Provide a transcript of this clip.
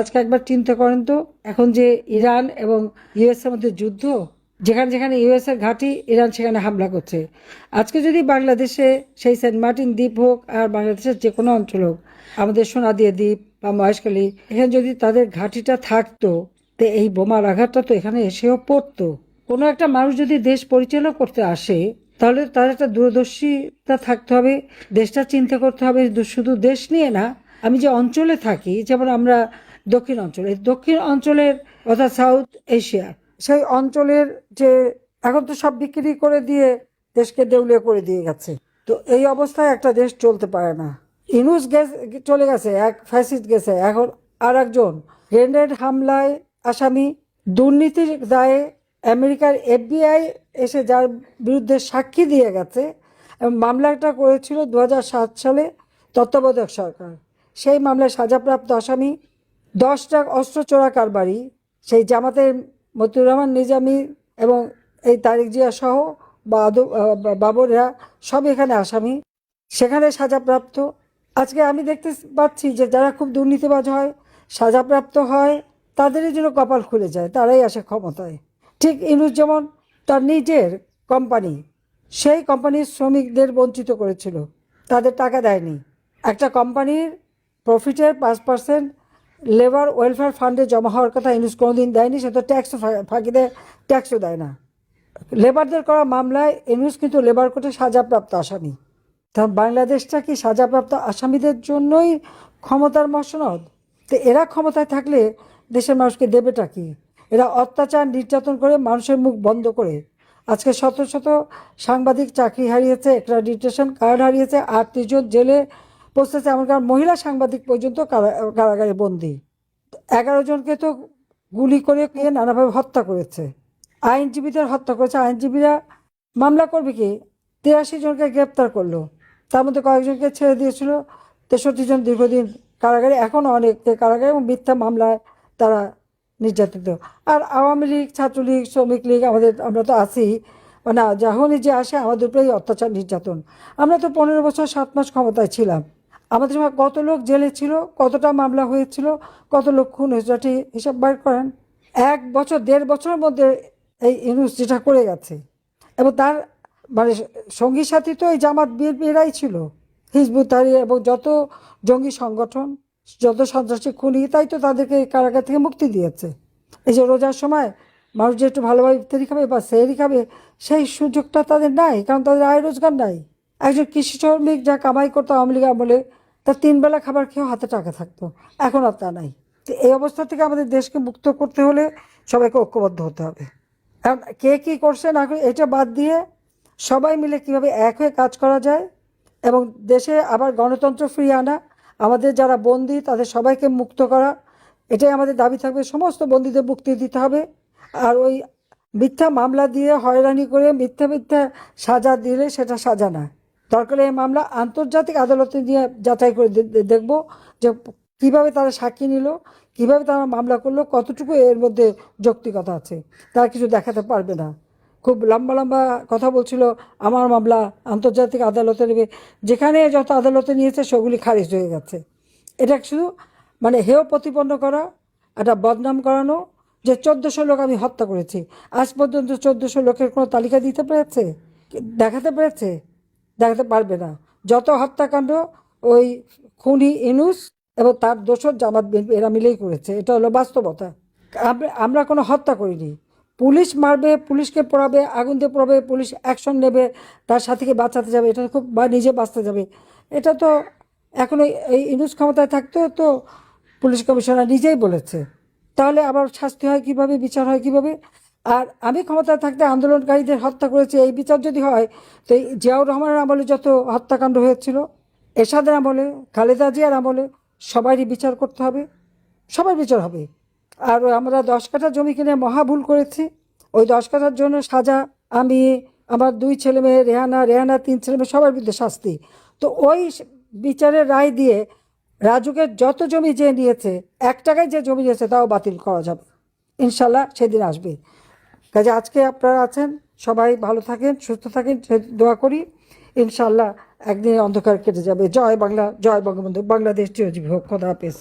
আজকে একবার চিন্তা করেন তো, এখন যে ইরান এবং ইউএস এর মধ্যে যুদ্ধ, যেখানে যেখানে ইউএস এর ঘাঁটি, ইরান সেখানে হামলা করছে। আজকে যদি বাংলাদেশে সেই সেন্ট মার্টিন দ্বীপ হোক আর বাংলাদেশের যে কোনো অঞ্চল হোক, আমাদের সোনাদিয়া দ্বীপ বা মহেশখালী, এখানে যদি তাদের ঘাঁটিটা থাকতো, তো এই বোমার আঘাতটা তো এখানে এসেও পড়তো। কোনো একটা মানুষ যদি দেশ পরিচালনা করতে আসে, তাহলে তার একটা দূরদর্শিতা থাকতে হবে, দেশটা চিন্তা করতে হবে। শুধু দেশ নিয়ে না, আমি যে অঞ্চলে থাকি, যেমন আমরা দক্ষিণ অঞ্চলের অর্থাৎ সাউথ এশিয়া, সেই অঞ্চলের যে এখন তো সব বিক্রি করে দিয়ে দেশকে দেউলিয়া করে দিয়ে গেছে। তো এই অবস্থায় একটা দেশ চলতে পারে না। ইনুস চলে গেছে, এক ফ্যাসিস্ট গেছে, এখন আর একজন গ্রেনেড হামলায় আসামি, দুর্নীতির দায়ে আমেরিকার এফবিআই এসে যার বিরুদ্ধে সাক্ষী দিয়ে গেছে এবং মামলাটা করেছিল 2007 সালে তত্ত্বাবধায়ক সরকার। সেই মামলায় সাজাপ্রাপ্ত আসামি 10টা অস্ত্র চোরা কারবারি, সেই জামাতের মতিউর রহমান নিজামী এবং এই তারিক জিয়া সহ বাবররা সব এখানে আসামি, সেখানে সাজাপ্রাপ্ত। আজকে আমি দেখতে পাচ্ছি যে যারা খুব দুর্নীতিবাজ হয়, সাজাপ্রাপ্ত হয়, তাদেরই যেন কপাল খুলে যায়, তারাই আসে ক্ষমতায়। ঠিক ইনুস যেমন তার নিজের কোম্পানি, সেই কোম্পানির শ্রমিকদের বঞ্চিত করেছিল, তাদের টাকা দেয়নি। একটা কোম্পানির প্রফিটের 5% লেবার ওয়েলফেয়ার ফান্ডে জমা হওয়ার কথা ইনুস কোনোদিন দেয়নি, সে তো ট্যাক্সও ফাঁকি দেয়, ট্যাক্সও দেয় না। লেবারদের করা মামলায় ইনুস কিন্তু লেবার কোর্টে সাজাপ্রাপ্ত আসামি। তা বাংলাদেশটা কি সাজাপ্রাপ্ত আসামিদের জন্যই ক্ষমতার মসনদ? তো এরা ক্ষমতায় থাকলে দেশের মানুষকে দেবেটা কি? এরা অত্যাচার নির্যাতন করে মানুষের মুখ বন্ধ করে আজকে শত শত সাংবাদিক চাকরি হারিয়েছে, অ্যাক্রেডিটেশন কার্ড হারিয়েছে, 38 জন জেলে পৌঁছেছে, এমনকার মহিলা সাংবাদিক পর্যন্ত কারাগারে বন্দী। 11 জনকে তো গুলি করে নানাভাবে হত্যা করেছে, আইনজীবীদের হত্যা করেছে। আইনজীবীরা মামলা করবে কি? 83 জনকে গ্রেপ্তার করলো, তার মধ্যে কয়েকজনকে ছেড়ে দিয়েছিল। 63 জন দীর্ঘদিন কারাগারে, এখনও অনেকে কারাগারে এবং মিথ্যা মামলায় তারা নির্যাতিত। আর আওয়ামী লীগ, ছাত্রলীগ, শ্রমিক লীগ, আমরা তো আছি, মানে যখনই যে আসে আমাদের উপরেই অত্যাচার নির্যাতন। আমরা তো 15 বছর 7 মাস ক্ষমতায় ছিলাম, আমাদের সময় কত লোক জেলে ছিল, কতটা মামলা হয়েছিল, কত লোক খুন হয়েছিল, হিসাব বাইর করেন। 1 বছর 1.5 বছরের মধ্যে এই ইনুস যেটা করে গেছে, এবং তার মানে সঙ্গী সাথী তো এই জামাত বিএনপিরাই ছিল, হিজবুত তাহরির এবং যত জঙ্গি সংগঠন, যত সন্ত্রাসী খুনি, তাই তো তাদেরকে কারাগার থেকে মুক্তি দিয়েছে। এই যে রোজার সময় মানুষ যে একটু ভালোভাবে ইফতারি খাবে বা সেহরি খাবে, সেই সুযোগটা তাদের নাই, কারণ তাদের আয় রোজগার নাই। একজন কৃষি শ্রমিক যা কামাই করতো আওয়ামী লীগ আমলে, তার 3 বেলা খাবার খেয়েও হাতে টাকা থাকতো, এখন আর তা নাই। তো এই অবস্থা থেকে আমাদের দেশকে মুক্ত করতে হলে সবাইকে ঐক্যবদ্ধ হতে হবে। কারণ কে কী করছে না করে এটা বাদ দিয়ে সবাই মিলে কীভাবে এক হয়ে কাজ করা যায় এবং দেশে আবার গণতন্ত্র ফিরিয়ে আনা, আমাদের যারা বন্দী তাদের সবাইকে মুক্ত করা, এটাই আমাদের দাবি থাকবে। সমস্ত বন্দীদের মুক্তি দিতে হবে। আর ওই মিথ্যা মামলা দিয়ে হয়রানি করে মিথ্যা মিথ্যা সাজা দিলে সেটা সাজা না, দরকার এই মামলা আন্তর্জাতিক আদালতে নিয়ে যাচাই করে দেখব যে কীভাবে তারা সাক্ষী নিল, কীভাবে তারা মামলা করলো, কতটুকু এর মধ্যে যৌক্তিকতা আছে। তারা কিছু দেখাতে পারবে না, খুব লম্বা লম্বা কথা বলছিল, আমার মামলা আন্তর্জাতিক আদালতে নেবে। যেখানে যত আদালতে নিয়েছে সেগুলি খারিজ হয়ে গেছে। এটা শুধু মানে হেয় প্রতিপন্ন করা, একটা বদনাম করানো, যে 1400 লোক আমি হত্যা করেছি। আজ পর্যন্ত 1400 লোকের কোনো তালিকা দিতে পেরেছে, দেখাতে পেরেছে? দেখাতে পারবে না। যত হত্যাকাণ্ড ওই খুনি ইনুস এবং তার দোসর জামাত বিএনপি এরা মিলেই করেছে, এটা হলো বাস্তবতা। আমরা কোনো হত্যা করিনি। পুলিশ মারবে, পুলিশকে পোড়াবে, আগুন দিয়ে পোড়াবে, পুলিশ অ্যাকশন নেবে, তার সাথীকে বাঁচাতে যাবে, এটা খুব বা নিজে বাঁচতে যাবে। এটা তো এখন এই ইনুস ক্ষমতায় থাকতেও তো পুলিশ কমিশনার নিজেই বলেছে। তাহলে আবার শাস্তি হয় কিভাবে, বিচার হয় কিভাবে? আর আমি ক্ষমতায় থাকতে আন্দোলনকারীদের হত্যা করেছি, এই বিচার যদি হয়, তো এই জিয়াউর রহমানের আমলে যত হত্যাকাণ্ড হয়েছিল, এরশাদের আমলে, খালেদা জিয়ার আমলে, সবারই বিচার করতে হবে, সবার বিচার হবে। আর আমরা 10 কাঠা জমি কিনে মহা ভুল করেছি, ওই 10 কাঠার জন্য সাজা, আমি, আমার 2 ছেলে মেয়ে, রেহানা 3 ছেলে মেয়ে, সবার বিরুদ্ধে শাস্তি। তো ওই বিচারের রায় দিয়ে রাজুকে যত জমি যে নিয়েছে, 1 টাকায় যে জমি নিয়েছে তাও বাতিল করা যাবে, ইনশাল্লাহ সেদিন আসবে। কাজে আজকে আপনারা আছেন, সবাই ভালো থাকেন, সুস্থ থাকেন, দোয়া করি। ইনশাল্লাহ একদিন অন্ধকার কেটে যাবে। জয় বাংলা, জয় বঙ্গবন্ধু, বাংলাদেশ চিরজীবী হোক। খোদা হাফেজ।